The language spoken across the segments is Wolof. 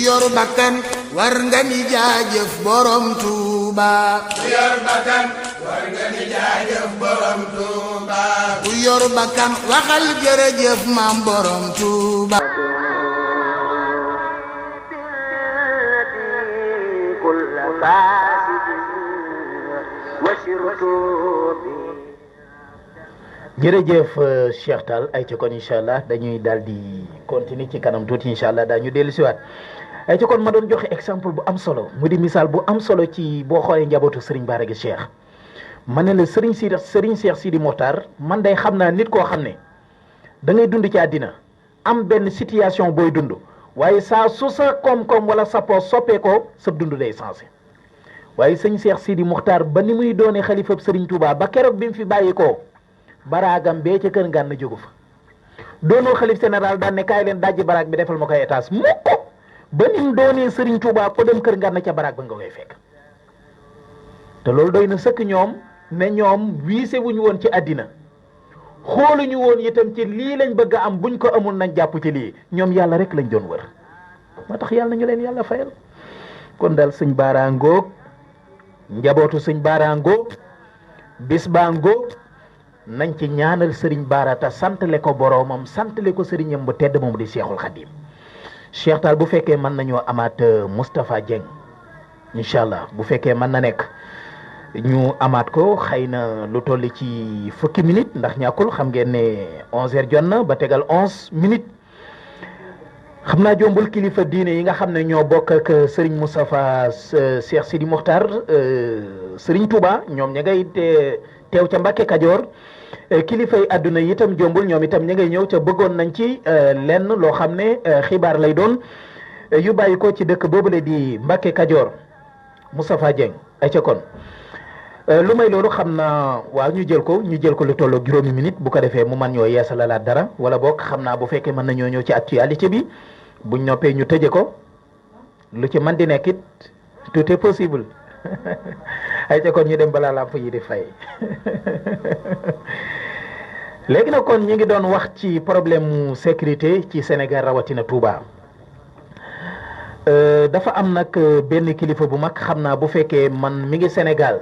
yor bakkan war nga ni jaajëf borom Tuuba. ku yor bakkan war nga ni jaajëf borom Tuuba. ku yor bakkan waxal jërëjëf maam borom Tuuba. jërëjëf Cheikh Tall ay ci kon incha allah dañuy daal di continuer ci kanam tuuti incha allah daañu dellu siwaat ay ci kon ma doon joxe exemple bu am solo mu di misaal bu am solo ci boo xoolee njabootu Serigne Bara gi Cheikh ma ne la Serigne Cheikh Sidi Mokhtar man day xam naa nit koo xam ne da ngay dund ci àddina am benn situation booy dund waaye saa su sa koom-koom wala sa poos soppee ko sa dund day sensé waaye sëñ Cheikh Sidi Mokhtar ba ni muy doone xalifab Serigne Touba ba keroog bi mu fi bàyyi ko baraagam bee ca kër Ngànn jógu fa doonul xalif général daan ne kaay leen dajji baraag bi defal ma koy étage mukk ba ni mu doonee Serigne Touba ko dem kër Ngànn ca baraag ba nga koy fekk te loolu doy na sëkk ñoom ne ñoom wiise wuñu woon ci àddina xooluñu woon itam ci lii lañ bëgg a am buñ ko amul nañ jàpp ci lii ñoom yàlla rek lañ doon wër moo tax yàlla nañu leen yàlla fayal kon daal sëñ Bara ngoog njabootu sëñ Bara ngoog bis baa ngoog nañ ci ñaanal Serigne Bara te santale ko boroomam santale ko sëriñam bu tedd moom di Cheikhul Khadim Cheikh Tall bu fekkee mën nañoo amaat Moustapha Dieng incha allah bu fekkee mën na nekk ñu amaat ko xëy na lu toll ci fukki minutes ndax ñàkkul xam ngeen ne 11h jot na ba tegal 11 minutes xam naa jombul kilifa diine yi nga xam ne ñoo bokk ak Serigne Moustapha Cheikh Sidi Mokhtar Serigne Touba ñoom ña ngay teew ca Mbàkke Kajoor kilifay àdduna yi itam jombul ñoom itam ña ngay ñëw ca bëggoon nañ ci lenn loo xam ne xibaar lay doon yu bàyyi ko ci dëkk boobule di Mbàkke Kajoor Moustapha Dieng ay ca kon lu may loolu xam naa waaw ñu jël ko lu tolloog juróomi minute bu ko defee mu man ñoo yeesalalaat dara wala boog xam naa bu fekkee mën nañoo ñëw ci actualité bi buñ noppee ñu tëje ko lu ci man di nekk it tout est possible ay ca kon ñu dem balaa làmp yi di fay léegi nag kon ñu ngi doon wax ci problème mu sécurité ci Sénégal rawatina Touba dafa am nag benn kilifa bu mag xam naa bu fekkee man mi ngi Sénégal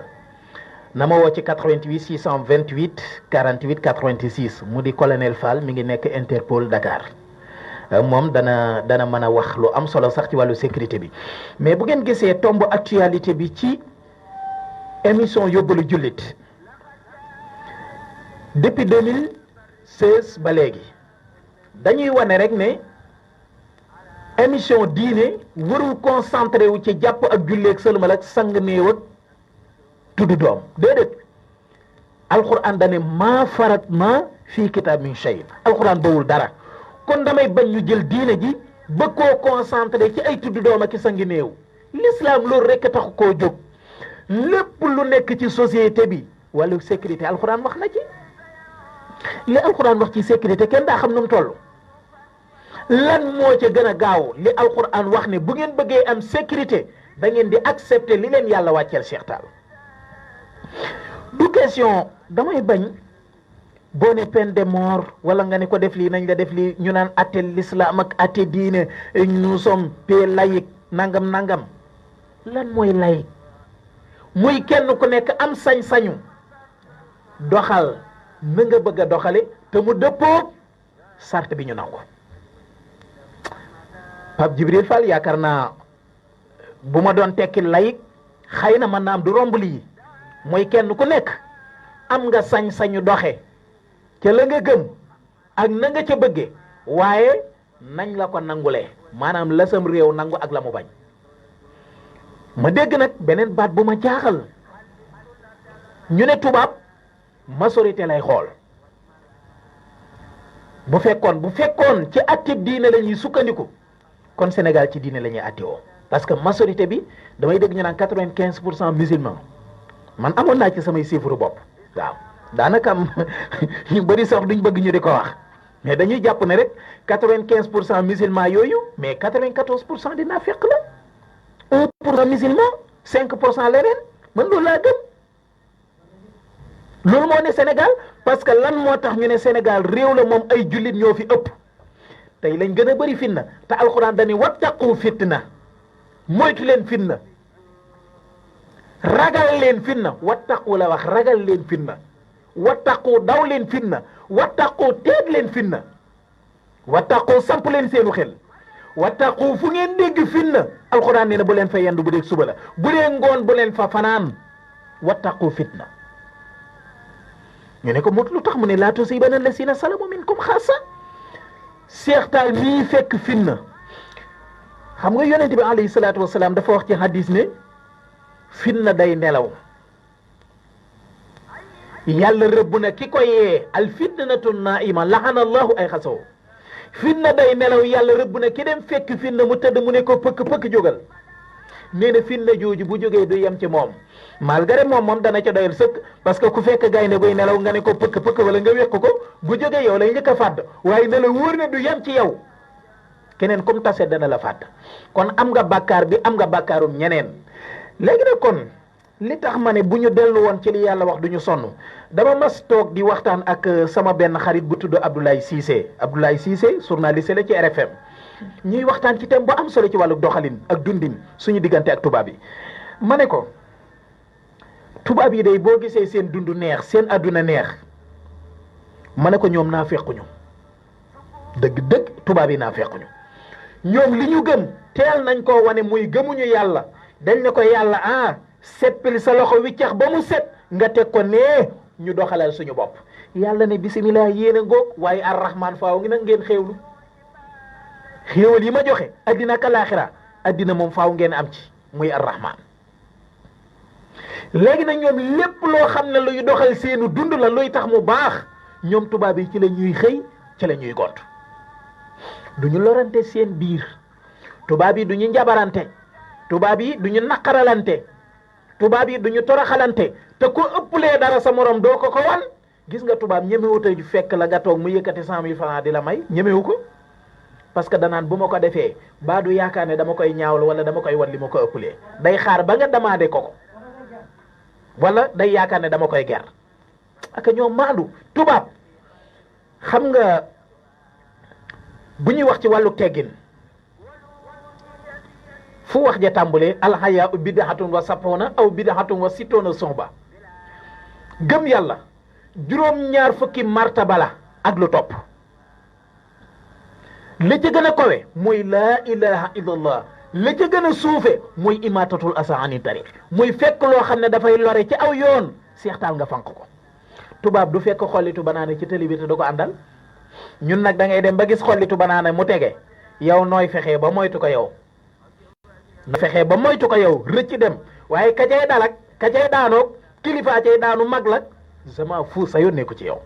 na ma woo ci 88 628 48 86 mu di colonel Fall mi ngi nekk Interpol Dakar moom dana mën a wax lu am solo sax ci wàllu sécurité bi mais bu ngeen gisee tomb actualité bi ci émission yóbbalu jullit depuis 2016 ba léegi dañuy wane rek ne émission diine warul concentré wu ci jàpp ak julleeg sëlmal ak sang néew ak tudd doom déedéet alquran dane maa farat ma fii kitaab min shay alquran bawul dara kon damay bañ ñu jël diine ji ba koo concentré ci ay tudd doom ak i sangi néew l'islam loolu rekk taxu koo jóg lépp lu nekk ci société bi wàllu sécurité alquran wax na ci li alquran wax ci sécurité kenn daa xam nu mu toll lan moo ca gën a gaaw li alquran wax ne bu ngeen bëggee am sécurité da ngeen di accepter li leen yàlla wàcceel Cheikh Tall du question damay bañ boo ne peine de mort wala nga ne ko def lii nañ la def lii ñu naan atte l'islam ak atte diine nous sommes pays laïque nangam lan mooy laïque muy kenn ku nekk am sañ-sañu doxal na nga bëgg a doxale te mu dëppoo sart bi ñu nangu Pape Djibril Fall yaakaar naa bu ma doon tekki laïque xëy na mën naa am du romb lii mooy kenn ku nekk am nga sañ-sañu doxe ca la nga gëm ak na nga ca bëgge waaye nañ la ko nangulee maanaam la sam réew nangu ak la mu bañ ma dégg nag beneen baat bu ma jaaxal ñu ne tubaab majorité lay xool bu fekkoon ci attib diine la ñuy sukkandiku kon Sénégal ci diine la ñuy attewoo parce que majorité bi damay dégg ñu naan 95% musulman man amoon naa ci samay chiffre bopp waaw daanaka am ñu bëri sax duñ bëgg ñu di ko wax mais dañuy jàpp ne rek 95% musulman yooyu mais 94% di naafeq la 1% musulman 5% leneen man loolu laa gëm loolu moo ne Sénégal parce que lan moo tax ñu ne Sénégal réew la moom ay jullit ñoo fi ëpp tey lañ gën a bëri fitna te alquran dañi wattaqu fitna moytu leen fitna ragal leen fitna wattaqu la wax ragal leen fitna wattaqu daw leen fitna wattaqu teet leen fitna wattaqu samp leen seenu xel wattaqu fu ngeen dégg fitna alquran nee na bu leen fa yendu bu dee suba la bu dee ngoon bu leen fa fanaan wattaqu fitna ñu ne ko mot lu tax mu ne laa tusiibanna llaziina zalamu minkum xaassa Seex Taal mii fekk fitna xam nga yonent bi alayhi salaatu wasalaam dafa wax ci hadis ne fitna day nelaw yàlla rëbb na ki ko yee al fitnatu naa'ima laxana allahu ay xasaw fitna day nelaw yàlla rëbb na ki dem fekk fitna mu tëdd mu ne ko pëkk jógal nee na fitna jooju bu jógee du yem ci moom malgré moom dana ca doyal sëkk parce que ku fekk gaynde guy nelaw nga ne ko pëkk wala nga wéq ko bu jógee yow lay njëkk a fàdd waaye ne la wóor ne du yem ci yow keneen comme tase dana la fàdd kon am nga bàkkaar bi am nga bàkkaarum ñeneen léegi nag kon li tax ma ne bu ñu dellu woon ci li yàlla wax du ñu sonn dama mas toog di waxtaan ak sama benn xarit bu tudd Abdoulaye Cissé journaliste la ci RFM ñuy waxtaan ci thème bu am solo ci wàllu doxalin ak dundin suñu diggante ak tubaab yi ma ne ko tubaab yi day boo gisee seen dund neex seen adduna neex ma ne ko ñoom naa fekkuñu dëgg tubaab yi naa fekkuñu ñoom li ñu gëm teel nañ koo wane muy gëmuñu yàlla dañ ne ko yàlla seppil sa loxo wiccax ba mu set nga teg ko nee ñu doxalal suñu bopp yàlla ne bisimilah yéen a ngoog waaye arrahman faaw ngi nag ngeen xéewlu xéewal yi ma joxe addina ak alaaxira addina moom faaw ngeen am ci muy arrahman léegi nag ñoom lépp loo xam ne luy doxal seenu dund la luy tax mu baax ñoom tubaab yi ci la ñuy xëy ci la ñuy gont du ñu lorante seen biir tubaab yi du ñu njabarante tubaab yi du ñu naqaralante tubaab yi du ñu toroxalante te ko ëpplee dara sa morom doo ko wan gis nga tubaab ñemewu te fekk la nga toog mu yëkkati 100 000 francs di la may ñemewu ko parce que danaan bu ma ko defee baa du yaakaar ne dama koy ñaawal wala dama koy wan li ma ko ëpplee day xaar ba nga demandé ko wala day yaakaar ne dama koy ger ak ñoom maandu tubaab xam nga bu ñuy wax ci wàllu teggin fu wax ja tàmbulee alxayaa u bidahatun wa sapona aw bidahatun wa sittoona sonba gëm yàlla juróom-ñaar fukki martaba la ak lu topp la ca gën a kowe mooy laa ilaha illallah la ca gën a suufe mooy imatatul asa ani tariq muy fekk loo xam ne dafay lore ci aw yoon seextaal nga fanq ko tubaab du fekk xollitu banaana ci télé bi te du ko àndal ñun nag da ngay dem ba gis xollitu banaana mu tege yow nooy fexee ba moytu ko yow rëcc dem waaye ka cay dalak ka cay daanoog kilifa cay daanu mag la sama fu sa yónnee ko ci yow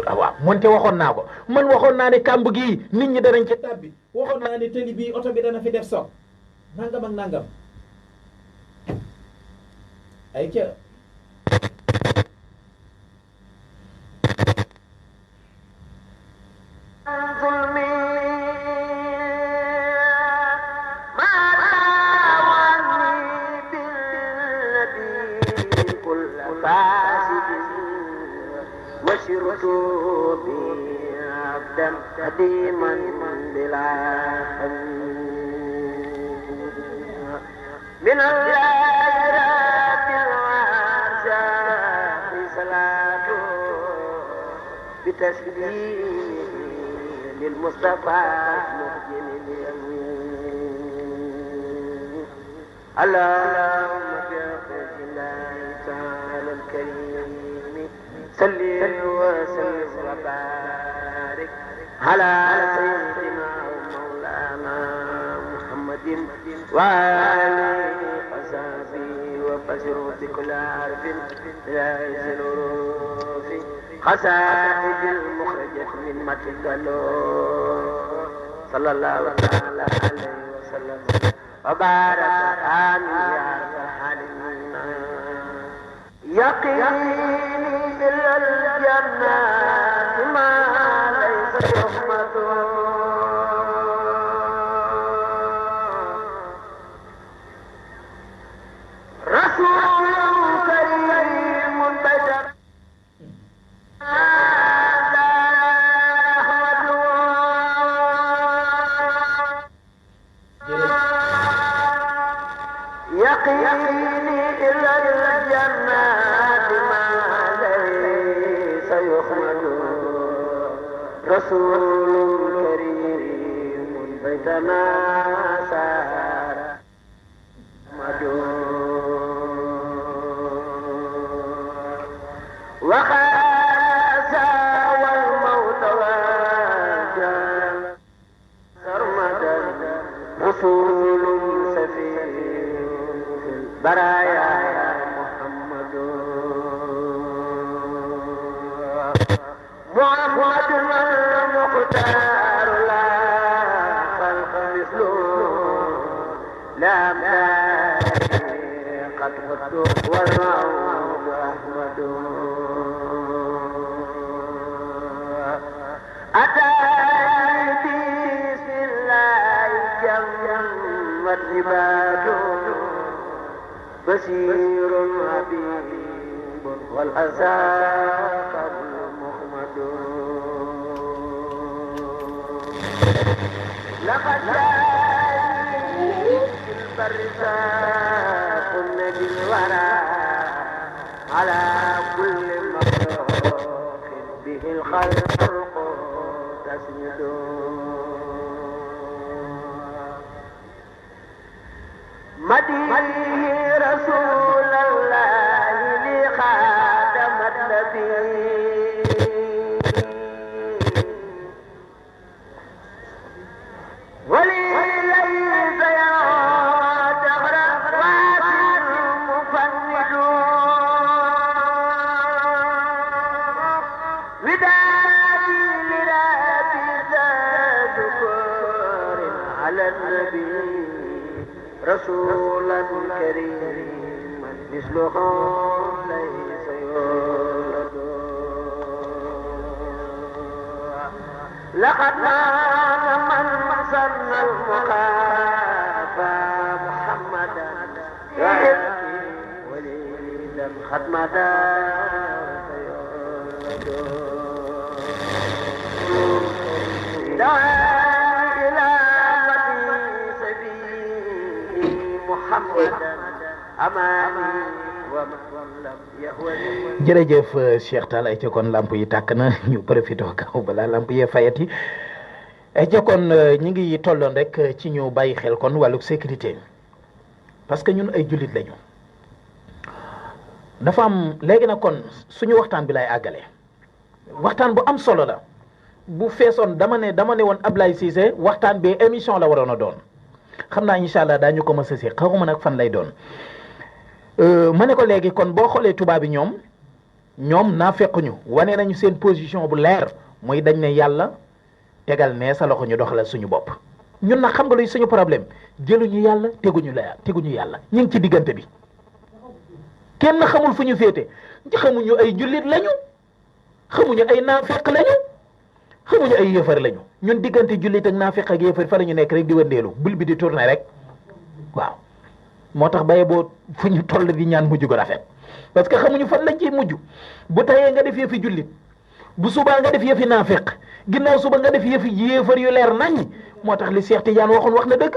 waaw moonte waxoon naa ko man waxoon naa ne kàmb gii nit ñi danañ ca tàbbi waxoon naa ne tëli bii oto bi dana fi def soog nangam ak nangam ay ca وسرت بي عبدا قديما بلا من الآيات العاشاق صلاة بتسليم للمصطفى المخجل اللهم بحق الله تعالى الكريم صل وسلم وبارك على سيدنا ومولانا محمد وآله وصحبه وفسر بكل حرف لا يزل في قصائد المخرجة من متن صلى الله تعالى عليه وسلم وبارك آمين يا رحمن يقيني إلى الجنة ما ليس يحمد رسول كريم بشر يقيني إلى الجنات ما ليس يخمد رسول كريم بيتنا سار مدعو وخاس والموت والجان سرمدا رسول سفيه في البرايا محمد محمد المختار لا خلق مثله لا قد قدت والموت أحمد أتاني بسم الله جمت عباده بشير حبيب والأسى قبل محمد لقد جاءني في البر ساق النبي الورى على كل مخلوق به الخلق تسجد مديه رسول الله لخادم النبي ولي ليس يرى دهر واسع مفند ودادي لرابي ذات كور على النبي رسولا كريما مثله ليس يولد لقد نال من سن المخافى محمدا وليدا ختمدا دعاني إلى jërëjëf Cheikh Tall ay ca kon lamp yi tàkk na ñu profité kaw balaa lamp yee fayati ay ca kon ñi ngi tolloon rek ci ñu bàyyi xel kon wàllu sécurité parce que ñun ay jullit lañu dafa am léegi nag kon suñu waxtaan bi lay àggale waxtaan bu am solo la bu feesoon dama ne woon Ablaye Cissé waxtaan bi émission la waroon a doon xam naa incha allah daañu ko mës a si xawma nag fan lay doon ma ne ko léegi kon boo xoolee tubaab bi ñoom naa fekkuñu wane nañu seen position bu leer mooy dañ ne yàlla tegal ne sa loxo ñu doxalal suñu bopp ñun nag xam nga luy suñu problème jëluñu yàlla teguñu yàlla ñu ngi ci diggante bi kenn xamul fu ñu féete xamuñu ay jullit lañu xamuñu ay naafeq lañu xamuñu ay yëfar lañu ñun diggante jullit ak naafeq ak yëfar fa la ñu nekk rek di wëndeelu bul bi di tourner rek waaw moo tax baye boo fu ñu toll di ñaan mujj gu rafet parce que xamuñu fan lañ ciy mujj bu tayee nga def yëfi jullit bu subaa nga def yëfi naafeq ginnaaw suba nga def yëfi yëfar yu leer nañ moo tax li Cheikh Tidiane waxoon wax na dëgg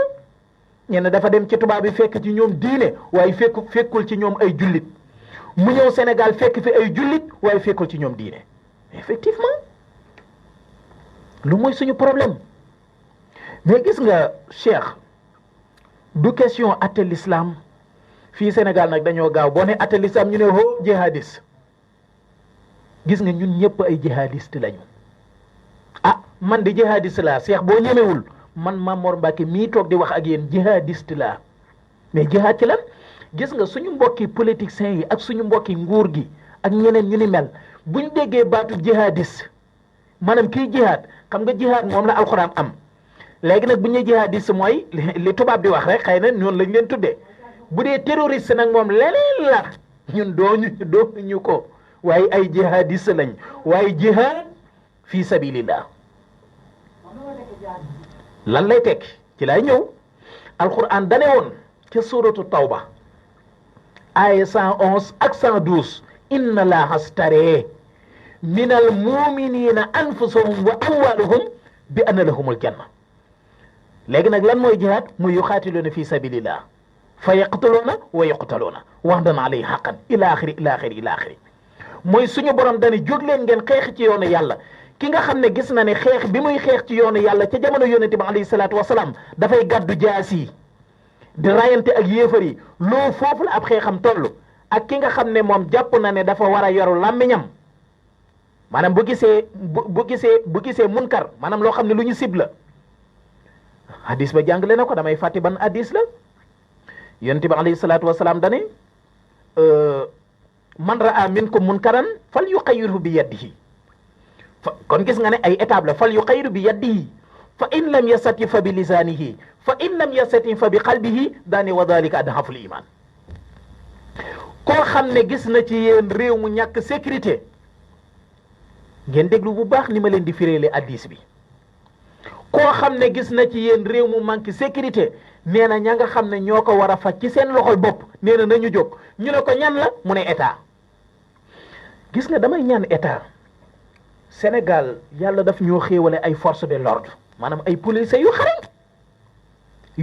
ñenn dafa dem ci tubaab bi fekk ci ñoom diine waaye fekkul ci ñoom ay jullit mu ñëw Sénégal fekk fi ay jullit waaye fekkul ci ñoom diine effectivement lu mooy suñu problème mais gis nga Cheikh du question atte l'islam fii Sénégal nag dañoo gaaw boo ne atte l'islam ñu ne ho jihadiste gis nga ñun ñëpp ay jihadiste lañu ah man di jihadiste laa Cheikh boo ñemewul man Mamor Mbacke mii toog di wax ak yéen jihadiste laa mais jihad ci lan gis nga suñu mbokki politiciens yi ak suñu mbokki nguur gi ak ñeneen ñu ni mel buñ déggee baatu jihadiste maanaam kii jihad xam nga jihad moom la alxuraan am léegi nag bu ñu jihadiste mooy li tubaab di wax rek xëy na noonu lañ leen tuddee bu dee terroriste nag moom leneen la ñun dooñu ko waaye ay jihadiste lañ waaye jihad fi sabilillah lan lay tekki ci lay ñëw alxuraan dane woon ca suratu tawba aaya 111 ak 112 inna allaha astaree min al muminina anfusahum wa amwaluhum bi anna lahumul janna léegi nag lan mooy jihaad muy yuxaatiluna fi sabilillah fa yaqtuluuna wa yuqtaluuna wa'dan alayhi haqqan ila axiri ila axiri ila axiri mooy suñu borom dani jóg leen ngeen xeex ci yoonu yàlla ki nga xam ne gis na ne xeex bi muy xeex ci yoonu yàlla ca jamono yonente bi alayhi salaatu wasalaam dafay gàddu jaas yi di rayante ak yéefar yi loo foofu la ab xeexam toll ak ki nga xam ne moom jàpp na ne dafa war a yoru làmmiñam maanaam bu gisee munkar maanaam loo xam ne lu ñu sib la hadis ba jàngale na ko damay fàtti ban hadis la yonent bi alayhi salaatu wasalaam dane man raa minkum munkaran fal yuqayyirhu bi yadihi kon gis nga ne ay étape la fal yuqayyirhu bi yadihi fa in lam yastati fa bi lisanihi fa in lam yastati fa bi qalbihi daane wa dalika adhaful iman koo xam ne gis na ci yéen réew mu ñàkk sécurité ngeen déglu bu baax ni ma leen di firéele hadis bi koo xam ne gis na ci yéen réew mu manque sécurité nee na ña nga xam ne ñoo ko war a faj ci seen loxol bopp nee na nañu jóg ñu ne ko ñan la mu ne état gis nga damay ñaan état Sénégal yàlla daf ñoo xéewale ay force de l'ordre maanaam ay police yu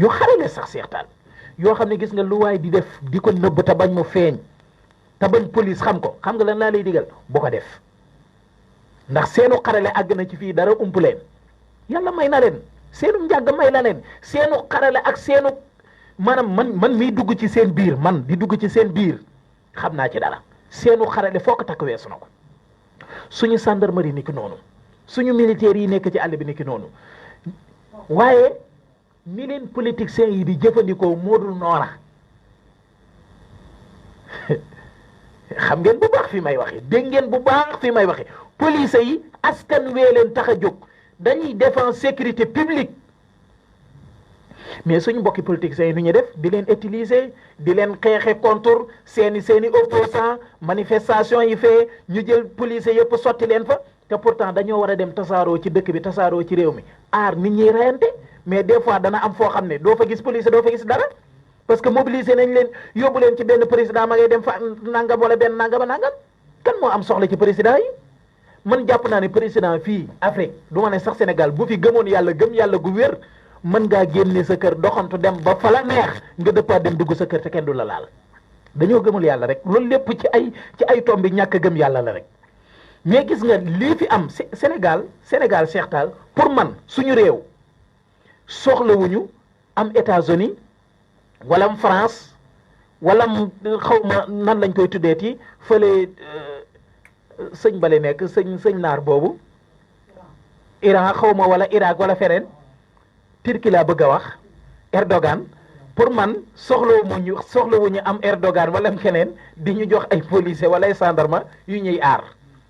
xare la sax seextaan yoo xam ne gis nga lu waay di def di ko nëbb te bañ mu feeñ te bañ police xam ko xam nga lan laa lay digal bu ko def ndax seenu xarale àgg na ci fii dara ump leen yàlla may na leen seenu njàgg may na leen seenu xarale ak seenu maanaam man miy dugg ci seen biir man di dugg ci seen biir xam naa ci dara seenu xarale foo ko takk weesu na ko suñu gendarmerie ni ki noonu suñu militaires yi nekk ci àll bi ni ki noonu waaye ni leen politiciens yi di jëfandikoo moodul noora xam ngeen bu baax fi may waxe dégg ngeen bu baax fi may waxe police yi askan wee leen tax a jóg dañuy défendre sécurité publique mais suñu mbokki politiciens yi nu ñu def di leen utiliser di leen xeexe contre seeni opposants manifestation yi fee ñu jël police yëpp sotti leen fa te pourtant dañoo war a dem tasaaroo ci dëkk bi tasaaroo ci réew mi aar nit ñi reyante mais des fois dana am foo xam ne doo fa gis police doo fa gis dara parce que mobiliser nañ leen yóbbu leen ci benn président ma ngay dem fa nangam wala benn nangam a nangam kan moo am soxla ci président yi man jàpp naa ne président fii Afrique du ma ne sax Sénégal bu fi gëmoon yàlla gëm yàlla gu wér mën ngaa génne sa kër doxantu dem ba fa la neex nga dëppaat dem dugg sa kër te kenn du la laal dañoo gëmul yàlla rek loolu lépp ci ay tomb bi ñàkk gëm yàlla la rek mais gis nga lii fi am Sénégal Cheikh Tall pour man suñu réew soxlawuñu am États-Unis wala am France wala xaw ma nan lañ koy tuddeeti fële sëñ bale nekk sëñ naar boobu Iran xaw ma wala Irak wala feneen Turquie laa bëgg a wax Erdogan pour man soxlawuñu am Erdogan wala am keneen di ñu jox ay policiers wala ay gendarme yu ñuy aar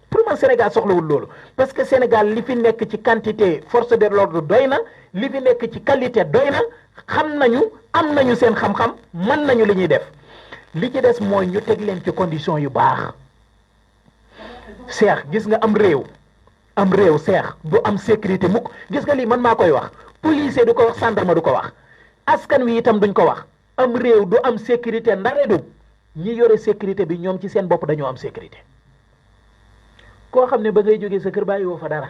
pour man Sénégal soxlawul loolu parce que Sénégal li fi nekk ci quantité force de l'ordre doy na li fi nekk ci qualité doy na xam nañu am nañu seen xam-xam mën nañu li ñuy def li ci des mooy ñu teg leen ci condition yu baax Cheikh gis nga am réew Cheikh du am sécurité mukk gis nga lii man maa koy wax policier du ko wax gendarme du ko wax askan wi itam duñ ko wax am réew du am sécurité ndare du ñi yore sécurité bi ñoom ci seen bopp dañoo am sécurité koo xam ne ba ngay jógee sa kër bàyyi woo fa dara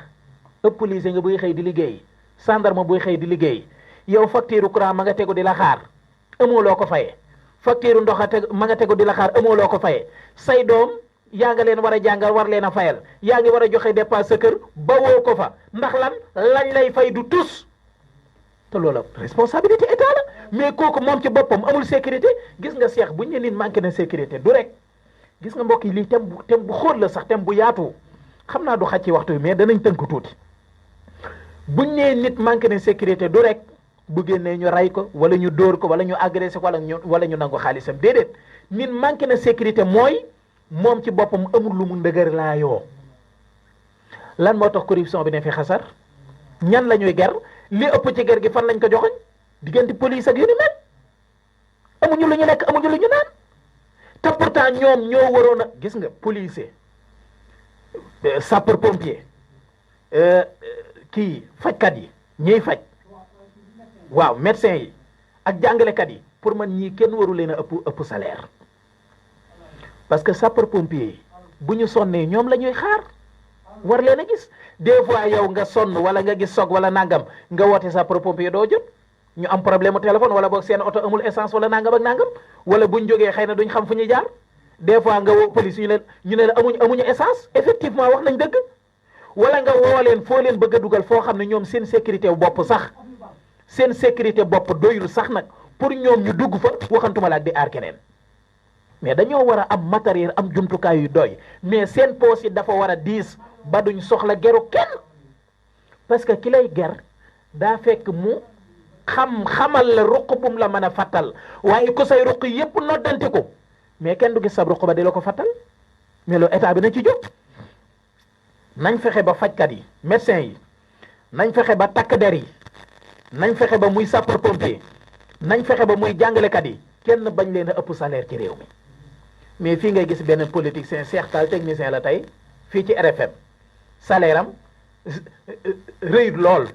ëpp policier nga buy xëy di liggéey gendarme buy xëy di liggéey yow facture courant ma nga tegu di la xaar amoo loo ko fayee facture ndox ma nga tegu di la xaar amoo loo ko fayee say doom yaa nga leen war a jàngal war leen a fayal yaa ngi war a joxe dépense sa kër ba woo ko fa ndax lan lañ lay fay du tus te loola responsabilité état la mais kooku moom ci boppam amul sécurité gis nga Cheikh buñ ne nit manqué na sécurité du rek gis nga mbokk yi lii thème bu xóot la sax thème bu yaatu xam naa du xaj ci waxtu bi mais danañ tënk tuuti buñ nee nit manqué na sécurité du rek bu génnee ñu rey ko wala ñu dóor ko wala ñu agressé ko wala ñu nangu xaalisam déedéet nit manqué na sécurité mooy moom ci boppam amul lu mu ndëgër laa yoo lan moo tax corruption bi ne fi xasar ñan la ñuy ger li ëpp ci ger gi fan lañ ko joxoñ diggante police ak yu ni mel amuñu lu ñu lekk amuñu lu ñu naan te pourtant ñoom ñoo waroon a gis nga policier sapeur pompier kii fajkat yi ñiy faj waaw médecin yi ak jàngalekat yi pour man ñii kenn waru leen a ëpp salaire parce que sapeur pompier yi bu ñu sonnee ñoom la ñuy xaar war leen a gis des fois yow nga sonn wala nga gis soog wala nangam nga woote sapeur pompier doo jot ñu am problème mu téléphone wala boog seen oto amul essence wala nangam ak nangam wala buñ jógee xëy na duñ xam fu ñuy jaar des fois nga woo police ñu ne la amuñu essence effectivement wax nañ dëgg wala nga woo leen foo leen bëgg a dugal foo xam ne ñoom seen sécurité bopp sax seen sécurité bopp doyul sax nag pour ñoom ñu dugg fa waxantuma la ak di aar keneen mais dañoo war a am matériel am jumtukaay yu doy mais seen poos yi dafa war a diis ba duñ soxla geru kenn parce que ki lay ger daa fekk mu xamal la ruq bum la mën a fattal waaye ku say ruq yépp noddanti ko mais kenn du gis sab ruq ba di la ko fattal mais loolu état bi na ci jóg nañ fexe ba fajkat yi médecins yi nañ fexe ba takk der yi nañ fexe ba muy sapeur pompier nañ fexe ba muy jàngalekat yi kenn bañ leen a ëpp salaire ci réew mi mais fii ngay gis benn politicien Cheikh Tall technicien la tey fii ci RFM salaire am rëyut lool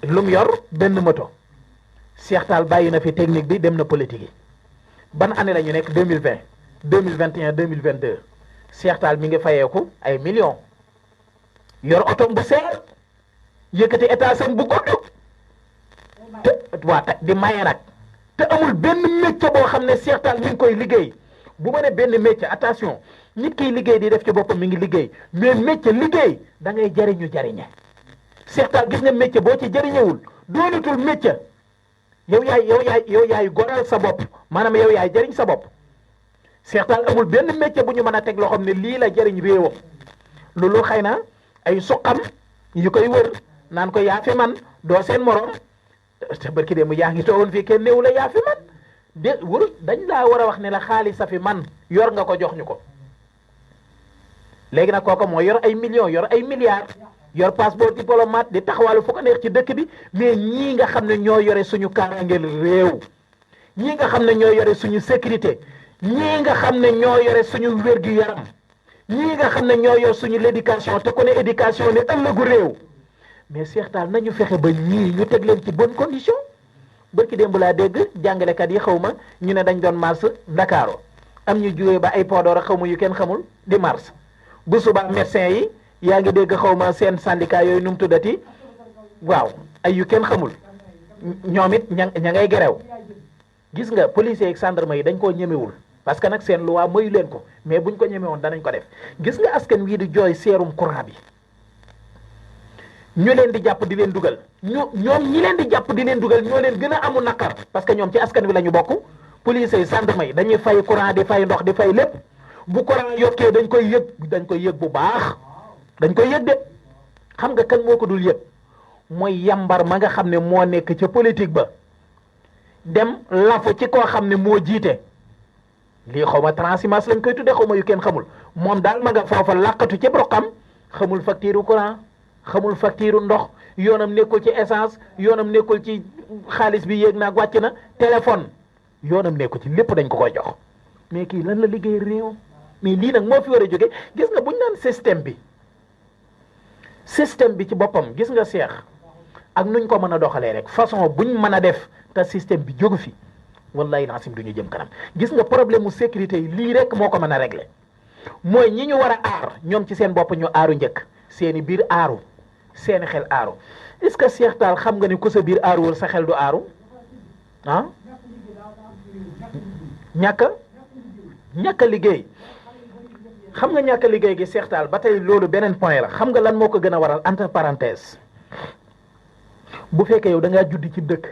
lu mu yor benn moto Cheikh Tall bàyyi na fi technique bi dem na politique yi ban année la ñu nekk 2020 2021 2022 Cheikh Tall mi ngi fayeeku ay millions yor oto bu seer yëkkati état sam bu gudd te waa di maye nag te amul benn métier boo xam ne Cheikh Tall mi ngi koy liggéey bu ma ne benn métier attention nit kiy liggéey di def ci boppam mi ngi liggéey mais métier liggéey da ngay jariñu jariñe Cheikh Tall gis nga métier boo ci jariñewul doonatul métier yow yaay goral sa bopp maanaam yow yaay jariñ sa bopp Cheikh Tall amul benn métier bu ñu mën a teg loo xam ne lii la jariñ réewam loolu xëy na ay suqam yu koy wër naan ko yaa fi man doo seen morom te barki de mu yaa ngi toogoon fii kenn néew la yaa fi man de wër dañ laa war a wax ne la xaalis sa fi man yor nga ko jox ñu ko léegi nag kooku moo yor ay millions yor ay milliards yor passeport diplomate di taxawaalu fu ko neex ci dëkk bi mais ñii nga xam ne ñoo yore suñu kaaraangeel réew ñii nga xam ne ñoo yore suñu sécurité ñii nga xam ne ñoo yore suñu wér-gu-yaram ñii nga xam ne ñoo yor suñu l'éducation te ku ne éducation ne ëllëgu réew mais Cheikh Tall nañu fexe ba ñii ñu teg leen ci bonne condition bërki démb laa dégg jàngalekat yi xaw ma ñu ne dañ doon mars Dakar am ñu jógee ba ay Podor xaw ma yu kenn xamul di mars bu subaa médecin yi yaa ngi dégg xaw ma seen syndicat yooyu nu mu tuddati waaw ay yu kenn xamul ñoom it ña ngay gerew gis nga policiers ak gendarme yi dañ koo ñemewul parce que nag seen loi mayu leen ko mais buñ ko ñemewoon danañ ko def gis nga askan wii di jooy seerum courant bi ñu leen di jàpp di leen dugal ñoom ñi leen di jàpp di leen dugal ñoo leen gën a amu naqar parce que ñoom ci askan wi la ñu bokk police yi gendarme yi dañuy fay courant di fay ndox di fay lépp bu courant yokkee dañ koy yëg bu baax dañ koy yëg de xam nga kan moo ko dul yëg mooy yambar ma nga xam ne moo nekk ca politique ba dem lafu ci koo xam ne moo jiite lii xaw ma transhumance lañ koy tudde xaw ma yu kenn xamul moom daal ma nga foofa làqatu ci broxam xamul facture courant xamul facture ndox yoonam nekkul ci essence yoonam nekkul ci xaalis bi yéeg naag wàcc na téléphone yoonam nekkul ci lépp dañ ko koy jox mais kii lan la liggéey réew mais lii nag moo fi war a jóge gis nga buñ naan système bi ci boppam gis nga Cheikh ak nuñ ko mën a doxalee rek façon buñ mën a def te système bi jógu fi wallahi laasim du ñu jëm kanam gis nga problème mu sécurité yi lii rek moo ko mën a régler mooy ñi ñu war a aar ñoom ci seen bopp ñu aaru njëkk seeni biir aaru seeni xel aaru est-ce que Cheikh Tall xam nga ni ku sa biir aaruwul sa xel du aaru ah ñàkk a liggéey xam nga ñàkk a liggéey gi Cheikh Tall ba tey loolu beneen point la xam nga lan moo ko gën a waral entre parenthèse bu fekkee yow da ngaa juddi ci dëkk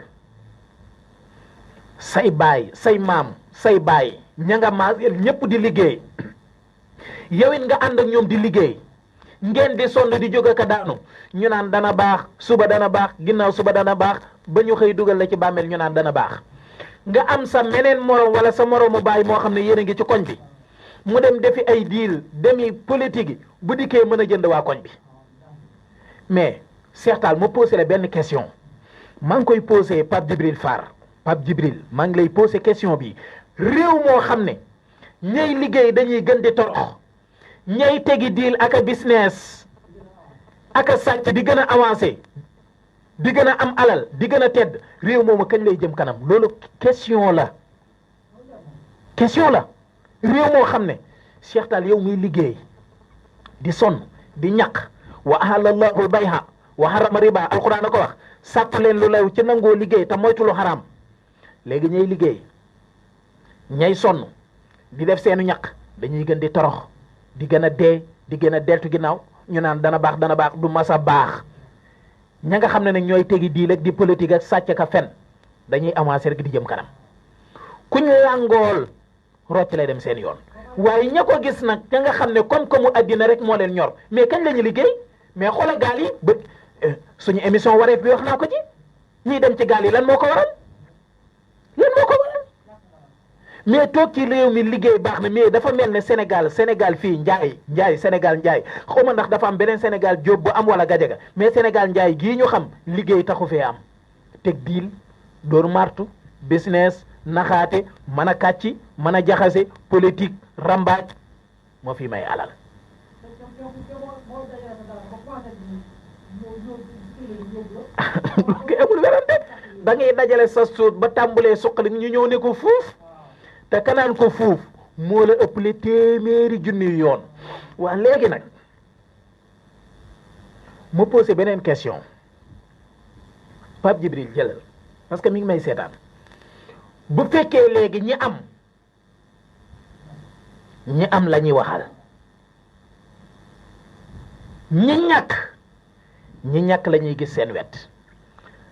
say baay say maam say baay ña nga maas ñëpp di liggéey yow it nga ànd ak ñoom di liggéey ngeen di sonn di jóg ak daanu ñu naan dana baax suba dana baax ginnaaw suba dana baax ba ñu xëy dugal la ci bàmmeel ñu naan dana baax nga am sa meneen morom wala sa moroomu baay moo xam ne yéen a ngi ci koñ bi mu dem defi ay diil demi politique yi bu dikkee mën a jënd waa koñ bi mais Cheikh Tall ma posé la benn question maa ngi koy posé Pape Djibril Fall Pape Djibril maa ngi lay posé question bi réew moo xam ne ñay liggéey dañuy gën di torox ñay tegi diil ak a business ak a sàcc di gën a avancé di gën a am alal di gën a tedd réew moomu kañ lay jëm kanam loolu question la réew moo xam ne Cheikh Tall yow muy liggéey di sonn di ñaq wa ahalallahu bayha wa harrama riba alquran ko wax sàkk leen lu lew ci nangoo liggéey te moytu lu xaraam léegi ñay liggéey ñay sonn di def seenu ñaq dañuy gën di torox di gën a dee di gën a deltu ginnaaw ñu naan dana baax du masa baax ña nga xam ne nag ñooy tegi diil ak di politique ak sàcc ka fen dañuy avancer rek di jëm kanam kuñ làngool rocc lay dem seen yoon waaye ña ko gis nag ña nga xam ne comme addina rek moo leen ñor mais kañ la ñu liggéey mais xoola gaal yi ba suñu émission wareef bi wax naa ko ci ñiy dem ci gaal yi lan moo ko waral mais toog ci réew mi liggéey baax na mais dafa mel ne Sénégal fii njaay Sénégal njaay xaw ma ndax dafa am beneen Sénégal jóob bu am wala gajaga mais Sénégal njaay gii ñu xam liggéey taxu fee am teg diil dóor martu business naxaate mën a kàcci mën a jaxase politique rambaaj moo fi may alal amul werante da ngay dajale sa suut ba tàmbalee suqali ñu ñëw ne ko fuuf te kanaan ko fuuf moo la ëppale téeméeri junni yoon waa léegi nag ma posé beneen question Pape Djibril jëlal parce que mi ngi may seetaan bu fekkee léegi ñi am la ñuy waxal ñi ñàkk la ñuy gis seen wet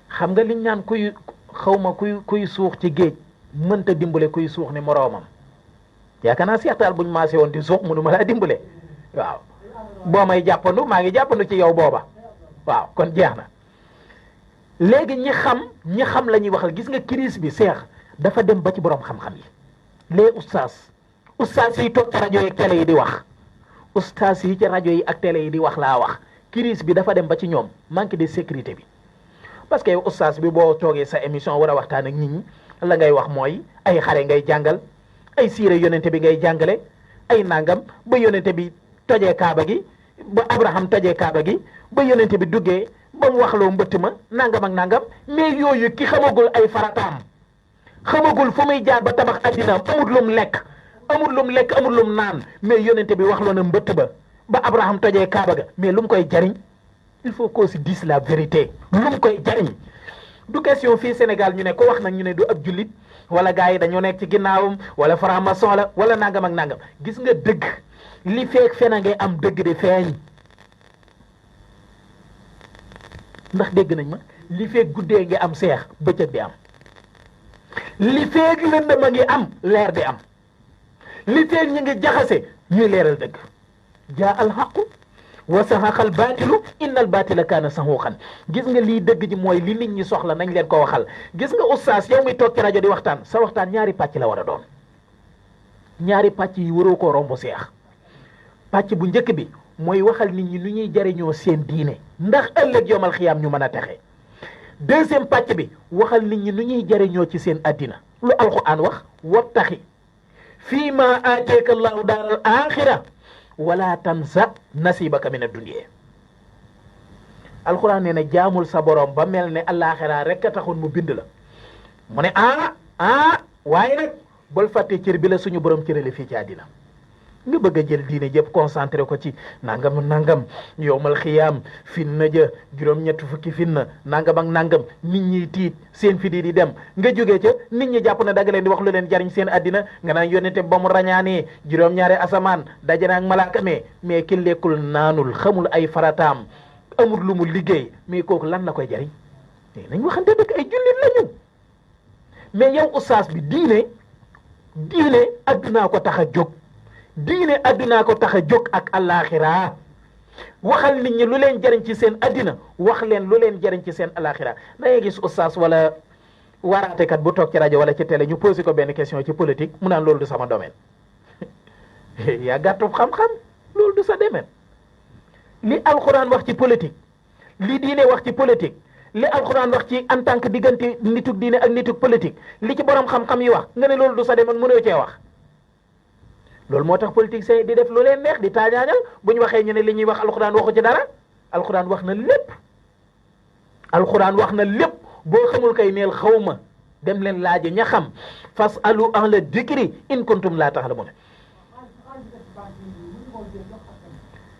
xam nga liñ naan kuy suux ci géej mënta dimbale kuy suux ni moroomam yaakaar naa seextaal buñ maase woon di suux mënu ma laa dimbale waaw boo may jàppandu maa ngi jàppandu ci yow booba waaw kon jeex na léegi ñi xam la ñuy waxal gis nga crise bi seex dafa dem ba ci borom xam-xam yi les ustaas yi toog ci rajo yi ak télé yi di wax ustaas yi ci rajo yi ak télé yi di wax laa wax crise bi dafa dem ba ci ñoom manque de sécurité bi parce que yow ustaas bi boo toogee sa émission war a waxtaan ak nit ñi la ngay wax mooy ay xare ngay jàngal ay siire yonente bi ngay jàngale ay nangam ba yonente bi tojee kaaba gi ba Abraham tojee kaaba gi ba yonente bi duggee ba mu waxloo mbëtt ma nangam ak nangam mais yooyu ki xamagul ay farataam xamagul fu muy jaar ba tabax addinaam amul lum lekk amul lum naan mais yonente bi waxloo na mbëtt ba Abraham tojee kaaba ga mais lu mu koy jariñ il faut qu'on se dise la vérité lu mu koy jariñ du question fii Sénégal ñu ne ko wax nag ñu ne du ab jullit wala gars yi dañoo nekk ci ginnaawam wala franc-maçon la wala nangam ak nangam gis nga dëgg li feek fena ngay am dëgg de feeñ ndax dégg nañ ma li feek guddee ngi am seex bëccëg di am li feek lëndëm a ngi am leer di am li feek ñu ngi jaxase ñuy leeral dëgg jaa al haqu wa saxaqal baatilu innal baatila kaana saxuuxan gis nga lii dëgg ji mooy li nit ñi soxla nañ leen ko waxal gis nga oustaz yow muy toog ci rajo di waxtaan sa waxtaan ñaari pàcc la war a doon ñaari pàcc yi waroo koo romb seex pàcc bu njëkk bi mooy waxal nit ñi nu ñuy jariñoo seen diine ndax ëllëg yomal xiyaam ñu mën a texe deuxième pàcc bi waxal nit ñi nu ñuy jariñoo ci seen addina lu alxuraan wax wabtaxi fii ma aateeka allahu daaral axira wala tansa nasibaka min ad-dunya alxuraan nee na jaamul sa borom ba mel ne àllaaxira rek a taxoon mu bind la mu ne waaye nag bul fàtte cër bi la suñu borom cërale fii ci àddina nga bëgg a jël diine jëpp concentré ko ci nangam yowmal xiyaam finna ja juróom-ñett fukki finna nangam ak nangam nit ñi tiit seen fi di dem nga jógee ca nit ñi jàpp na dagga leen di wax lu leen jariñ seen àddina nga naan yónnente ba mu rañaanee juróom-ñaari asamaan daje na ak malaaka mais ki lekkul naanul xamul ay farataam amul lu mu liggéey mais kooku lan la koy jariñ nañ waxante dëgg ay jullit lañu mais yow ustaas bi diine addunaa ko tax a jóg diine addunaa ko tax a jóg ak alaxira waxal nit ñi lu leen jariñ ci seen addina wax leen lu leen jariñ ci seen alaxira da ngay gis ustaas wala waaraatekat bu toog ci rajo wala ci télé ñu posé ko benn question ci politique mu naan loolu du sama domaine yaa gàttub xam-xam loolu du sa domaine li alxuraan wax ci politique li diine wax ci politique li alxuraan wax ci en tant que diggante nitug diine ak nitug politique li ci borom xam-xam yi wax nga ne loolu du sa domaine mënoo cee wax loolu moo tax politiciens di def lu leen neex di taañaañal bu ñu waxee ñu ne li ñuy wax alxuraan waxu ci dara alxuraan wax na lépp boo xamul kay neel xawma dem leen laaji ña xam fas alu ahla dikri in kuntum laa ta'lamuun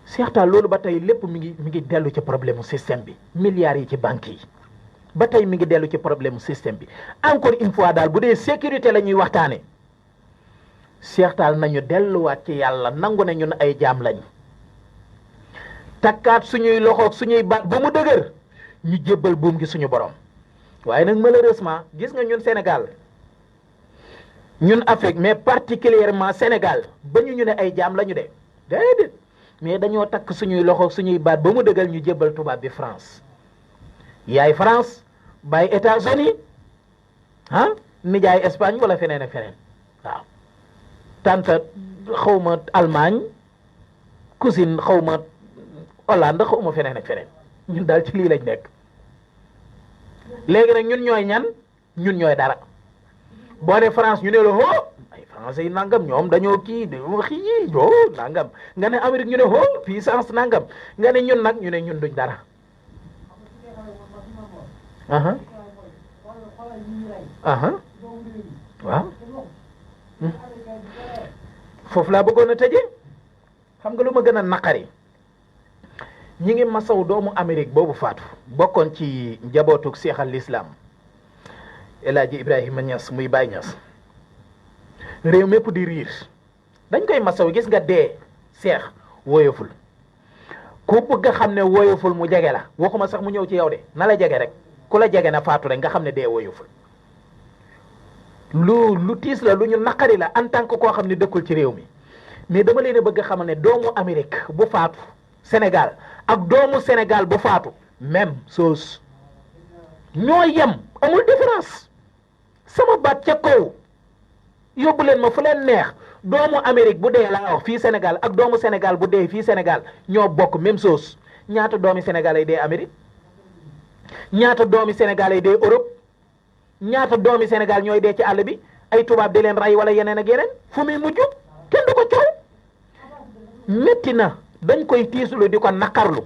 Cheikh Tall loolu ba tey lépp mi ngi dellu ci problème mu système bi milliards yi ci banques yi ba tey mi ngi dellu ci problème mu système bi encore une fois daal bu dee sécurité la ñuy waxtaane Cheikh Tall nañu delluwaat ci yàlla nangu ne ñun ay jaam lañ takkaat suñuy loxoog suñuy baat ba mu dëgër ñu jébbal buum gi suñu borom waaye nag malheureusement gis nga ñun Sénégal ñun Afrique mais particulièrement Sénégal ba ñu ne ay jaam la ñu de déedéet mais dañoo takk suñuy loxoog suñuy baat ba mu dëgër ñu jébbal tubaab bi France yaay France bàyyi États-Unis nijaay Espagne wala feneen ak feneen waaw tante xawma Allemagne cousine xawma Hollande xawma feneen ak feneen ñun daal ci lii lañ nekk léegi nag ñun ñooy ñan ñun ñooy dara boo ne France ñu ne la ay français yi nangam ñoom dañoo kii de xii nangam nga ne Amérique ñu ne puissance nangam nga ne ñun nag ñu ne ñun duñ dara waaw foofu laa bëggoon a tëjee xam nga lu ma gën a naqari ñi ngi masaw doomu Amérique boobu faatu bokkoon ci njabootug Seex al Islam El Hadji Ibrahima Niass muy Baye Niass réew mépp di riir dañ koy masaw gis nga dee seex woyoful ku bëgg nga xam ne woyoful mu jege la waxuma sax mu ñëw ci yow de na la jege rek ku la jege na faatu rek nga xam ne dee woyoful lu tiis la lu ñu naqari la en tant que koo xam ne dëkkul ci réew mi mais dama leen a bëgg a xamal ne doomu Amérique bu faatu Sénégal ak doomu Sénégal bu faatu même chose ñoo yem amul différence sama baat ca kaw yóbbu leen ma fu leen neex doomu Amérique bu dee laa wax fii Sénégal ak doomu Sénégal bu dee fii Sénégal ñoo bokk même chose ñaata doomi Sénégal ay dee Amérique ñaata doomi Sénégal ay dee Europe ñaata doomi Sénégal ñooy dee ci àll bi ay tubaab di leen rey wala yeneen ak yeneen fu muy mujj kenn du ko coow métti na dañ koy tiisulu di ko naqarlu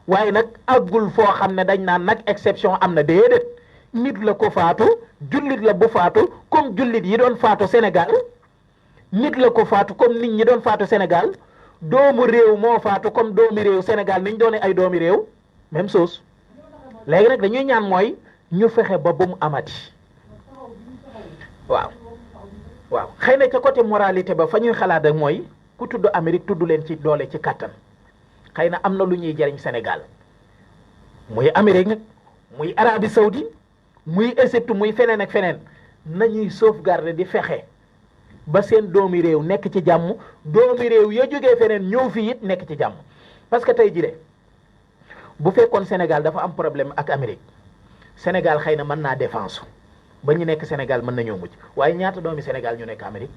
waaye nag àggul foo xam ne dañ naan nag exception am na déedéet nit la ko faatu jullit la bu faatu comme jullit yi doon faatu Sénégal nit la ko faatu comme nit ñi doon faatu Sénégal doomu réew moo faatu comme doomi réew Sénégal niñ doone ay doomi réew même chose léegi nag dañuy ñaan mooy ñu fexe ba bu mu amati waaw xëy na ca côté moralité ba fa ñuy xalaat ak mooy ku tudd Amérique tudd leen ci doole ci kattan xëy na am na lu ñuy jariñ Sénégal muy Amérique nag muy Arabie Saoudite muy Égypte muy feneen ak feneen nañuy sauvegarder di fexe ba seen doomi réew nekk ci jàmm doomi réew ya jógee feneen ñëw fii it nekk ci jàmm parce que tey jii bu fekkoon Sénégal dafa am problème ak Amérique Sénégal xëy na mën naa défense ba ñu nekk Sénégal mën nañoo mucc waaye ñaata doomi Sénégal ñu nekk Amérique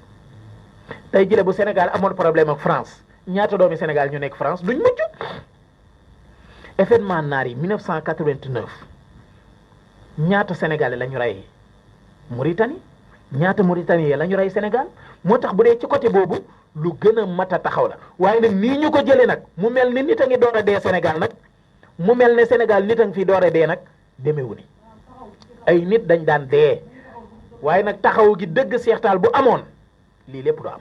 tey jii bu Sénégal amoon problème ak France ñaata doomi Sénégal ñu nekk France duñ mucc événement naar yi 1989 ñaata Sénégalais la ñu rey Mauritanie ñaata Mauritanie la ñu rey Sénégal moo tax bu dee ci côté boobu lu gën a mat a taxaw la waaye nag nii ñu ko jëlee nag mu mel ni nit a ngi door a dee Sénégal nag mu mel ne Sénégal nit a ngi fi door a dee nag demewu ni ay nit dañ daan dee waaye nag taxaw gi dëgg Cheikh Tall bu amoon lii lépp du am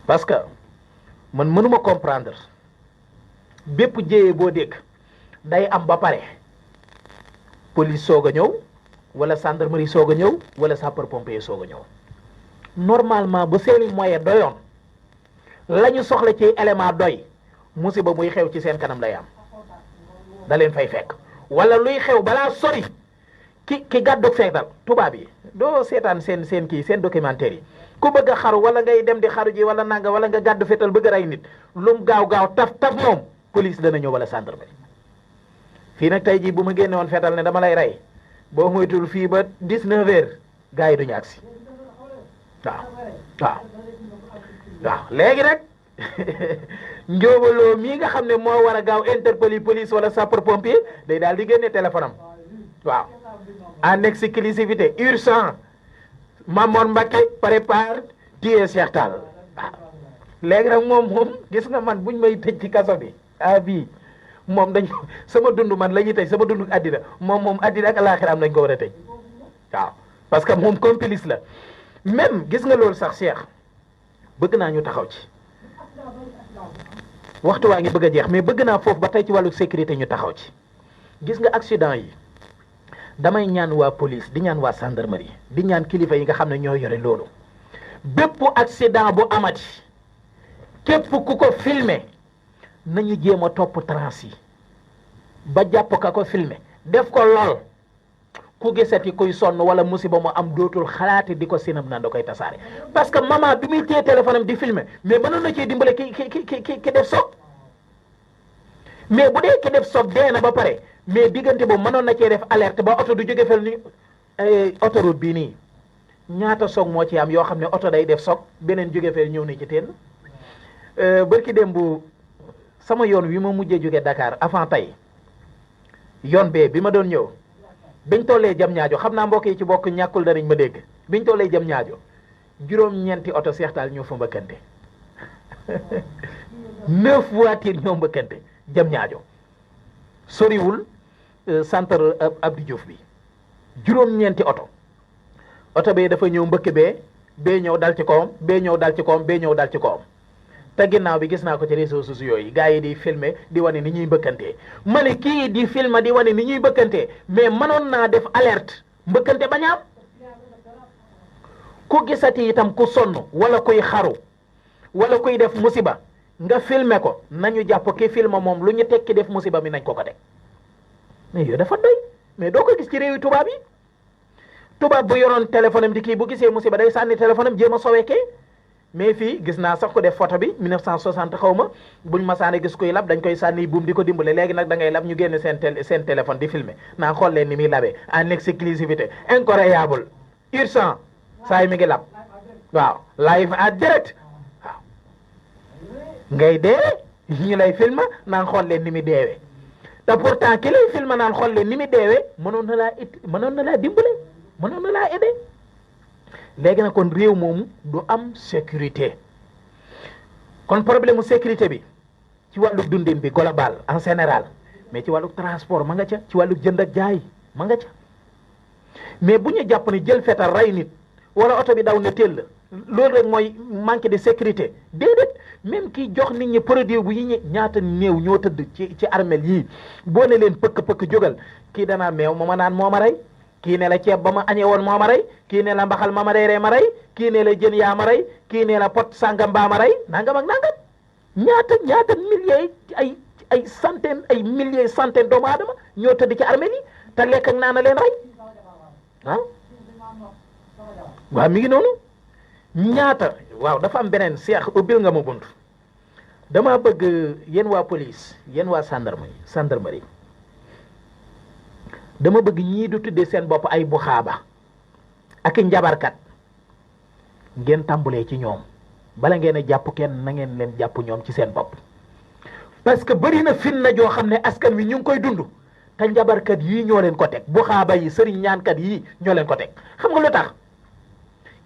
parce que man mënuma comprendre bépp jéyee boo dégg day am ba pare police soog a ñëw wala gendarmerie soog a ñëw wala sapeur pompier soog a ñëw normalement bu seeni moyen doyoon la ñu soxla ci élément doy musiba muy xew ci seen kanam lay am da leen fay fekk wala luy xew balaa sori ki gàddug feetal tubaab yi doo seetaan seen kii seen documentaire yi ku bëgg a xaru wala ngay dem di xaru ji wala nanga wala nga gàddu feetal bëgg a rey nit lum gaaw taf moom police dana ñëw wala gendarmerie fii nag tey jii bu ma génne woon feetal ne dama lay rey boo moytul fii ba 19 heures gars yi duñu agsi waaw léegi nag njóobaloo mii nga xam ne moo war a gaaw interpeller police wala sapeur pompier day daal di génne téléphone am waaw en exclusivité urgent Mamor Mbacké prépare tuer Cheikh Tall waaw léegi nag moom gis nga man buñ may tëj ci kaso bi bii moom dañ sama dund man la ñuy tëj sama dund àddina moom àddina ak alaaxira am nañ ko war a tëj waaw parce que moom complice la même gis nga loolu sax Cheikh bëgg naa ñu taxaw ci waxtu waa ngi bëgg a jeex mais bëgg naa foofu ba tey ci wàllu sécurité ñu taxaw ci. gis nga accident yi damay ñaan waa police di ñaan waa gendarmerie di ñaan kilifa yi nga xam ne ñoo yore loolu bépp accident bu amati képp ku ko filmer nañu jéem a topp trans yi ba jàpp ka ko filmer def ko lool ku gisati kuy sonn wala musiba mu am dootul xalaati di ko sinam naan da koy tasaare parce que maman bi muy téye téléphone am di filmer mais mënoon na cee dimbale ki def soog mais bu dee ki def soog dee na ba pare mais diggante boobu mënoon na cee def alerte ba oto du jóge fel ni autoroute bii nii ñaata soog moo ci am yoo xam ne oto day def soog beneen jóge fel ñëw na ci teen bërki dem bu sama yoon wi ma mujjee jóge Dakar avant tey yoon bee bi ma doon ñëw biñ tollee jam ñaajo xam naa mbokk yi ci bokk ñàkkul danañ ma dégg biñ tollee jam ñaajo juróom-ñeenti oto seextaal ñoo fa mbëkkante 9 voitures ñoo mbëkkante jam ñaajo soriwul centre Abdou Diouf bi juróom-ñeenti oto bee dafa ñëw mbëkk bee ñëw dal ci kawam bee ñëw dal ci kawam bee ñëw dal ci kawam te ginnaaw bi gis naa ko ci réseaux sociaux yi gars yi di filmer di wane ni ñuy mbëkkantee ma ne kii di filmer di wane ni ñuy mbëkkantee mais mënoon naa def alerte mbëkkante bañ a am ku gisati itam ku sonn wala kuy xaru wala kuy def musiba nga filmer ko nañu jàpp ki filmer moom lu ñu tekki def musiba mi nañ ko teg mais yooyu dafa doy mais doo ko gis ci réewi tubaab yi tubaab bu yoroon téléphone am di kii bu gisee musiba day sànni téléphone am jéem a sowekee mais fii gis naa sax ko def photo bi 1960 xaw ma buñ masaane gis koy lab dañ koy sànni buum di ko dimbale léegi nag da ngay lab ñu génne seen téléphone di filmer naa xool leen ni muy labee en exclusivité incroyable urgent saa yi mi ngi lab waaw live en direct waaw ngay dee ñu lay filmer naan xool leen ni muy deewee te pourtant ki lay filmer naan xool leen ni muy deewee mënoon na laa dimbale mënoon na laa aider léegi nag kon réew moomu du am sécurité kon problème mu sécurité bi ci wàllu dundin bi global en général mais ci wàllu transport ma nga ca ci wàllu jënd ak jaay ma nga ca mais bu ñu jàpp ne jël fetal rey nit wala oto bi daw ne teel loolu rek mooy manque de sécurité déedéet même kii jox nit ñi produit bu yi ñaata néew ñoo tëdd ci armel yii boo ne leen pëkk jógal kii danaa meew ma naan moo ma rey kii ne la ceeb ba ma añee woon moo ma rey kii ne la mbaxal ma reeree ma rey kii ne la jën yaa ma rey kii ne la pot sàngam baa ma rey nangam ak nangam ñaata milliers ay centaine ay milliers centaine doomu aadama ñoo tëdd ci armée yi te lekk ak naan a leen rey ah waaw mi ngi noonu ñaata waaw dafa am beneen seex ubbil nga ma bunt dama bëgg yéen waa police yéen waa gendarmerie dama bëgg ñii du tuddee seen bopp ay buxaaba ak njabarkat ngeen tàmbulee ci ñoom bala ngeen a jàpp kenn na ngeen leen jàpp ñoom ci seen bopp parce que bëri na fitna joo xam ne askan wi ñu ngi koy dund te njabarkat yii ñoo leen ko teg buxaaba yi sëriñ ñaankat yii ñoo leen ko teg xam nga lu tax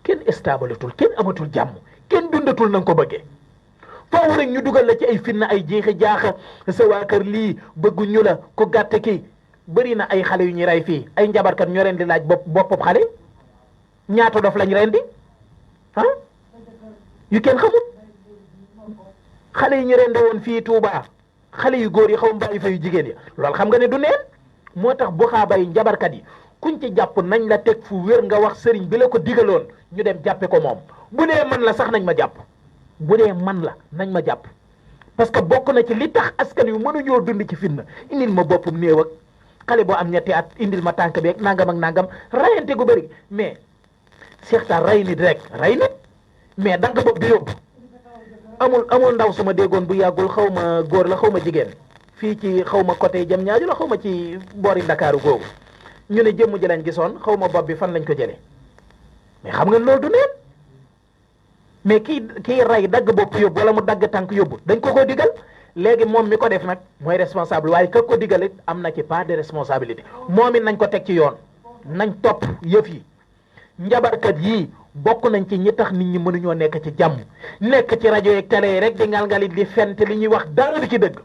kenn stabalatul kenn amatul jàmm kenn dundatul na nga ko bëggee foofu rek ñu dugal la ci ay fitna ay jeexi jaaxa sa waa kër lii bëgguñu la ko gàtte kii bëri na ay xale yu ñuy rey fii ay njabarkat ñoo leen di laaj boppam xale ñaata dof lañ ren di yu kenn xamul xale yi ñu rende woon fii Touba xale yu góor yi xaw mbàyyi fa yu jigéen yi loolu xam nga ne du neen moo tax bu xaaba yi njabarkat yi kuñ ci jàpp nañ la teg fu wér nga wax sëriñ bi la ko digaloon ñu dem jàppe ko moom bu dee man la sax nañ ma jàpp bu dee man la nañ ma jàpp parce que bokk na ci li tax askan yu mënuñoo dund ci fitna indil ma boppam néew ak xale boo am ñetti at indil ma tànk beeg nangam ak nangam rayante gu bëri mais Cheikh Tall rey nit rek rey nit mais danga bopp di yóbbu amul ndaw suma déggoon bu yàggul xaw ma góor la xaw ma jigéen fii ci xaw ma côté jam ñaaju la xaw ma ci boori Ndakaaru googu ñu ne jëmm ji lañ gisoon xaw ma bopp bi fan lañ ko jëlee mais xam nga loolu du neen mais kii rey dagg bopp yóbbu wala mu dagg tànk yóbbu dañ ko digal léegi moom mi ko def nag mooy responsable waaye ka ko digal it am na ci part de responsabilité moom it nañ ko teg ci yoon nañ topp yëf yi njabarkat yii bokk nañ ci ñi tax nit ñi mënuñoo nekk ci jàmm nekk ci rajo yeeg télé yi rek di ngal-ngali di fent li ñuy wax dara du ci dëgg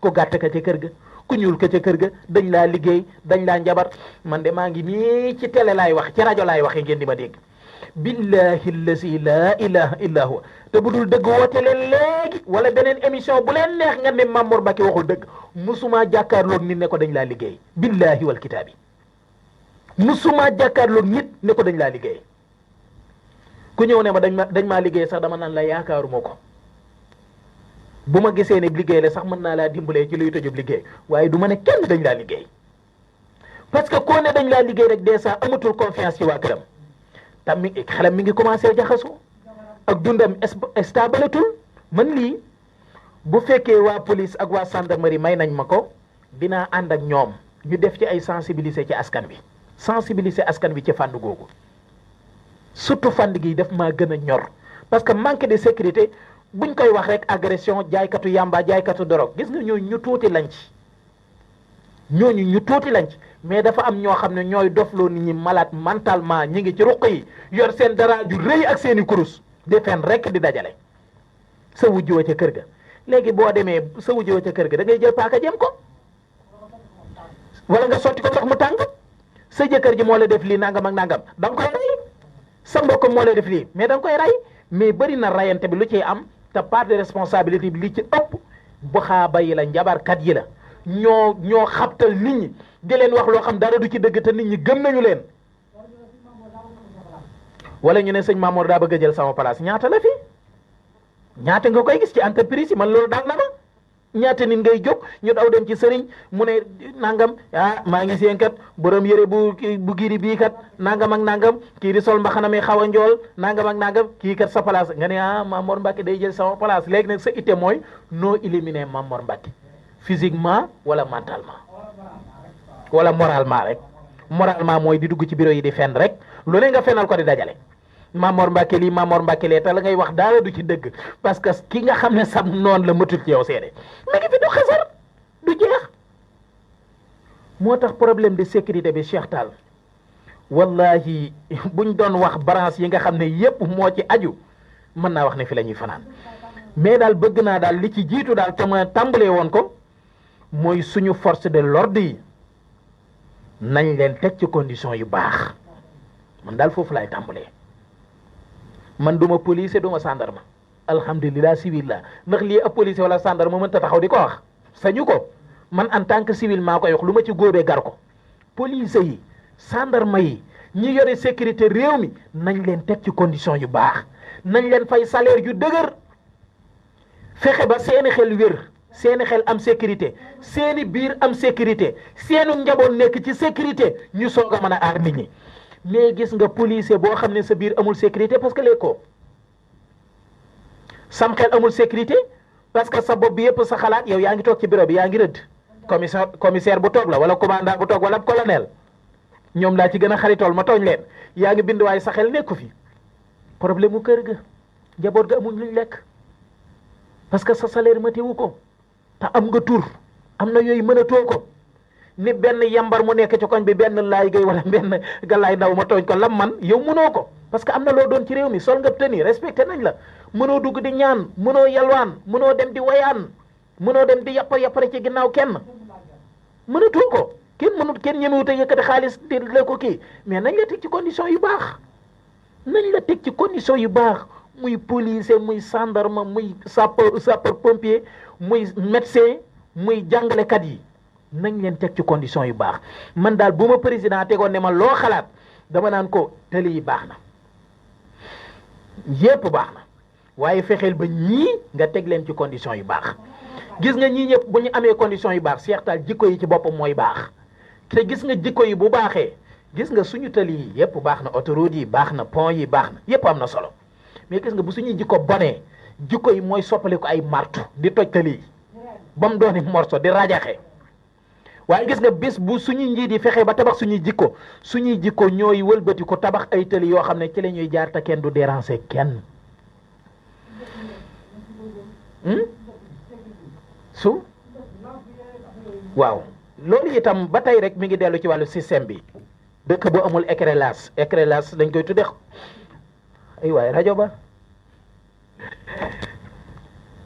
ku gàtt ka ca kër ga ku ñuul ka ca kër ga dañ laa liggéey dañ laa njabar man de maa ngi nii ci télé laay wax ci rajo laay waxee ngeen di ma dégg billahi allazi la ilaha illa huwa te bu dul dëgg woote leen léegi wala beneen émission bu leen neex nga ne Mamour Mbacke waxul dëgg musuma jàkkaarloog nit ne ko dañ laa liggéey billahi wal kitaabi musuma jàkkaarloog nit ne ko dañ laa liggéey ku ñëw ne ma dañ maa liggéey sax dama naan la yaakaaruma ko bu ma gisee ne liggéey la sax mën naa laa dimbalee ci luy tëjub liggéey waaye du ma ne kenn dañ laa liggéey parce que koo ne dañ laa liggéey rek dèjà amatul confiance ci waa këram tam mi xelam mi ngi commencé jaxasoo ak dundam stabalatul man lii bu fekkee waa police ak waa gendarmerie may nañ ma ko dinaa ànd ak ñoom ñu def ci ay sensibiliser ci askan bi sensibiliser askan bi ci fànn googu surtout fànn gi daf maa gën a ñor parce que manque de sécurité buñ koy wax rek agression jaaykatu yamba jaaykatu dorog gis nga ñooñu ñu tuuti lañ ci ñooñu ñu tuuti lañ ci mais dafa am ñoo xam ne ñooy dofloo nit ñi malade mentalement ñi ngi ci ruq yi yor seen dara ju rëy ak seeni kurus di fen rek di dajale sa wujjoo ca kër ga léegi boo demee sa wujjoo ca kër ga da ngay jël paaka jëm ko wala nga sotti ko ndox mu tàng sa jëkkër ji moo la def lii nangam ak nangam da nga koy rey sa mbokk moo la def lii mais da nga koy rey mais bëri na rayante bi lu ciy am te part de responsabilité bi li ci ëpp bu xaaba yi la njabarkat yi la ñoo xabtal nit ñi di leen wax loo xam dara du ci dëgg te nit ñi gëm nañu leen wala ñu ne sëñ Mamour daa bëgg a jël sama place ñaata la fi ñaata nga koy gis ci entreprise yi man loolu daal na ma ñaata nit ngay jóg ñu daw dem ci sëriñ mu ne nangam maa ngi seen kat borom yëre bu giri bii kat nangam ak nangam kii di sol mbaxana mi xaw a njool nangam ak nangam kii kat sa place nga ne Mamour Mbacke day jël sama place léegi nag sa itte mooy noo éliminer Mamour Mbacke physiquement wala mentalement wala moralement rek moralement mooy di dugg ci bureau yi di fen rek lu ne nga fenal ko di dajale Mamour Mbacke lii Mamour Mbacke lee te la ngay wax daala du ci dëgg parce que ki nga xam ne sam noonu la matul ci yow seede ma ngi fi du xasar du jeex moo tax problème de sécurité bi Cheikh Tall wallahi buñ doon wax branche yi nga xam ne yépp moo ci aju mën naa wax ne fi la ñuy fanaan mais daal bëgg naa daal li ci jiitu daal te ma tàmbalee woon ko mooy suñu force de l'ordre yi nañ leen teg ci condition yu baax man daal foofu laay tàmbalee man duma policier duma gendarme alhamdulilah civil la ndax lii ab policier wala gendarme mën ta taxaw di ko wax sañu ko man en tant que civil maa koy wax lu ma ci góobee gar ko policier yi gendarme yi ñi yore sécurité réew mi nañ leen teg ci condition yu baax nañ leen fay salaire yu dëgër fexe ba seeni xel wér seeni xel am sécurité seeni biir am sécurité seenu njaboot nekk ci sécurité ñu soog a mën a aar nit ñi mais gis nga policier boo xam ne sa biir amul sécurité parce que léegi ko sam xel amul sécurité parce que sa bopp bi yëpp sa xalaat yow yaa ngi toog ci bureau bi yaa ngi rëdd commissaire bu toog la wala commandant bu toog wala colonel ñoom laa ci gën a xaritool ma tooñ leen yaa ngi bind waaye sa xel nekku fi problème mu kër ga njaboot ga amuñ luñ lekk parce que sa salaire ma teewu ko te am nga tur am na yooyu mën a too ko ni benn yambar mu nekk ci koñ bi benn laay gay wala benn galaay ndaw ma tooñ ko lam man yow mënoo ko parce que am na loo doon ci réew mi sol nga tëni respecté nañ la mënoo dugg di ñaan mënoo yalwaan mënoo dem di wayaan mënoo dem di yappare ci ginnaaw kenn mënatul ko kenn ñemewut a yëkkati xaalis di la ko kii mais nañ la teg ci condition yu baax nañ la teg ci condition yu baax muy policier muy gendarme muy sapeur pompier muy médecin muy jàngalekat yi nañ leen teg ci condition yu baax man daal bu ma président tegoon ne ma loo xalaat dama naan ko tali yi baax na yépp baax na waaye fexeel ba ñii nga teg leen ci condition yu baax gis nga ñii ñëpp bu ñu amee condition yu baax Cheikh Tall jikko yi ci boppam mooy baax te gis nga jikko yi bu baaxee gis nga suñu tali yi yépp baax na autoroute yi baax na pont yi baax na yépp am na solo mais gis nga bu suñuy jikko bonee jikko yi mooy soppali ko ay martu di toj tali yi ba mu dooni morso di rajaxe waaye gis nga bis bu suñuy njiit yi fexe ba tabax suñuy jikko ñooy wëlbati ko tabax ay tali yoo xam ne ci la ñuy jaar te kenn du déranger kenn su waaw loolu itam ba tey rek mi ngi dellu ci wàllu système bi dëkk bu amul éclairage dañ koy tudde ay waay rajo ba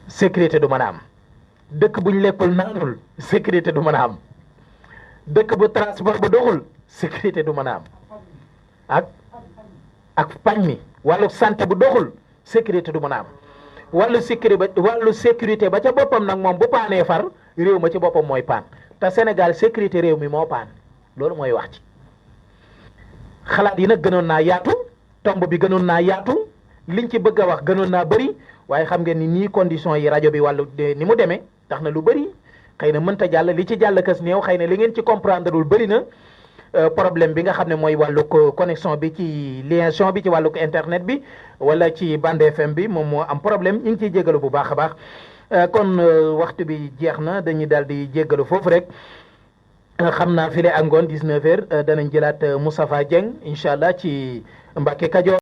sécurité du mën a am dëkk buñ lekkul naanul sécurité du mën a am dëkk bu transport bu doxul sécurité du mën a am ak pañ mi wàllu santé bu doxul sécurité du mën a am wàllu sécurité ba ca boppam nag moom bu paanee far réew ma ci boppam mooy paan te Sénégal sécurité réew mi moo paan loolu mooy wax ci xalaat yi nag gënoon naa yaatu tomb bi gënoon naa yaatu liñ ci bëgg a wax gënoon naa bëri waaye xam ngeen ni nii condition yi rajo bi wàllu ni mu demee tax na lu bëri xëy na mënta jàll li ci jàll kës néew xëy na li ngeen ci comprendre lul bëri na problème bi nga xam ne mooy wàllu connexion bi ci liaison bi ci wàllu internet bi wala ci bande FM bi moom moo am problème ñu ngi ciy jégalu bu baax a baax kon waxtu bi jeex na dañuy daal di jégalu foofu rek xam naa file ak ngoon 19h danañ jëlaat Moustapha Dieng incha allah ci Mbacke Kajoor